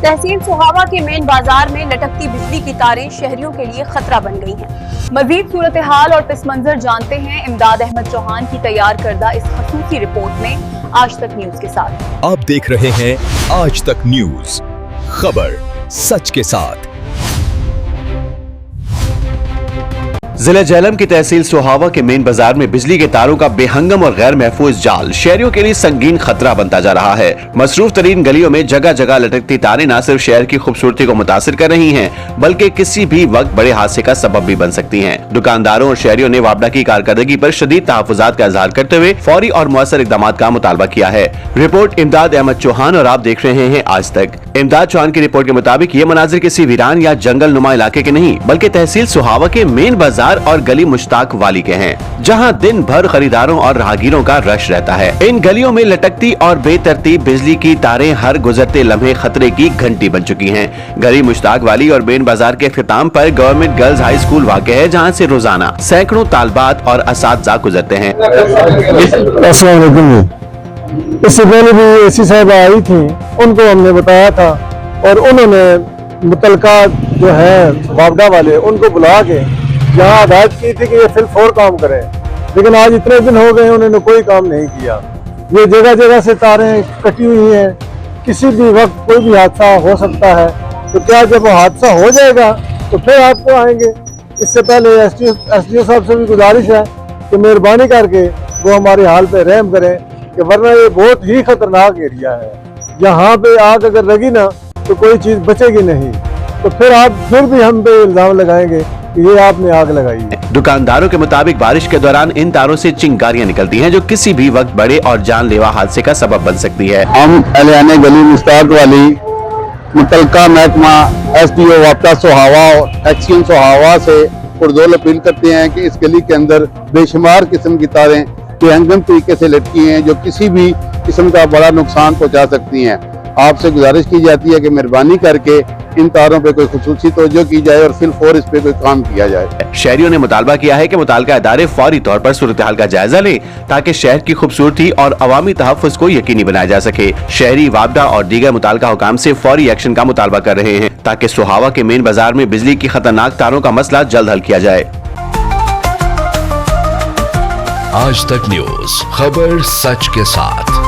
तहसील सोहावा के मेन बाजार में लटकती बिजली की तारें शहरियों के लिए खतरा बन गई हैं। मजीद सूरत हाल और पिस मंजर जानते हैं इमदाद अहमद चौहान की तैयार करदा इस खसूसी रिपोर्ट में आज तक न्यूज के साथ। आप देख रहे हैं आज तक न्यूज, खबर सच के साथ। जिला झेलम की तहसील सोहावा के मेन बाजार में बिजली के तारों का बेहंगम और गैर महफूज जाल शहरियों के लिए संगीन खतरा बनता जा रहा है। मसरूफ तरीन गलियों में जगह जगह लटकती तारें न सिर्फ शहर की खूबसूरती को मुतासिर कर रही हैं, बल्कि किसी भी वक्त बड़े हादसे का सबब भी बन सकती हैं। दुकानदारों और शहरियों ने वापडा की कारकर्दगी पर शदीद तहफ़्फ़ुज़ात का इजहार करते हुए फौरी और मुअस्सर इक़दाम का मुतालबा किया है। रिपोर्ट इमदाद अहमद चौहान और आप देख रहे हैं आज तक। इमदाद चौहान की रिपोर्ट के मुताबिक ये मनाजिर किसी वीरान या जंगल नुमा इलाके के नहीं, बल्कि तहसील सोहावा के मेन बाजार और गली मुश्ताक वाली के हैं, जहां दिन भर खरीदारों और राहगीरों का रश रहता है। इन गलियों में लटकती और बेतरतीब बिजली की तारें हर गुजरते लम्हे खतरे की घंटी बन चुकी हैं। गली मुश्ताक वाली और मेन बाजार के इख्तिताम पर गवर्नमेंट गर्ल्स हाई स्कूल वाक़ है, जहां से रोजाना सैकड़ों तालबात और असातिज़ा गुजरते हैं। इससे पहले भी एसी साहब आई थी, उनको हमने बताया था और उन्होंने मुतलका जो है वापडा वाले उनको बुला के यहाँ हदायत की थी कि ये फिल-फौर काम करें, लेकिन आज इतने दिन हो गए उन्होंने कोई काम नहीं किया। ये जगह जगह से तारें कटी हुई हैं, किसी भी वक्त कोई भी हादसा हो सकता है। तो क्या जब हादसा हो जाएगा तो फिर आपको आएंगे। इससे पहले एसडीओ साहब से भी गुजारिश है कि मेहरबानी करके वो हमारे हाल पे रहम करें, कि वरना ये बहुत ही खतरनाक एरिया है। यहाँ पे आग अगर लगी ना तो कोई चीज बचेगी नहीं, तो फिर भी हम पे इल्जाम लगाएंगे कि ये आपने आग लगाई है। दुकानदारों के मुताबिक बारिश के दौरान इन तारों से चिंगारियां निकलती हैं, जो किसी भी वक्त बड़े और जानलेवा हादसे का सबब बन सकती है। हम एलियाने गली मुश्ताक वाली मुतलका महकमा एसडीओ वापडा सोहावा और एक्शन सोहावा से पुरजोर अपील करते हैं कि इस गली के अंदर बेशुमार किस्म की तारें बेहंगम तरीके से लटकी हैं, जो किसी भी किस्म का बड़ा नुकसान पहुंचा सकती हैं। आपसे गुजारिश की जाती है कि मेहरबानी करके इन तारों पे कोई खुसूसी तवज्जो की जाए और फिल-फौर इस पे कोई काम किया जाए। शहरियों ने मुतालबा किया है कि मुताल्लिका इदारे फौरी तौर पर सूरत हाल का जायजा लें, ताकि शहर की खूबसूरती और अवामी तहफ़्फ़ुज़ को यकीनी बनाया जा सके। शहरी वापडा और दीगर मुताल्लिका हुकाम से फौरी एक्शन का मुतालबा कर रहे हैं, ताकि सोहावा के मेन बाजार में बिजली की खतरनाक तारों का मसला जल्द हल किया जाए। आज तक न्यूज, खबर सच के साथ।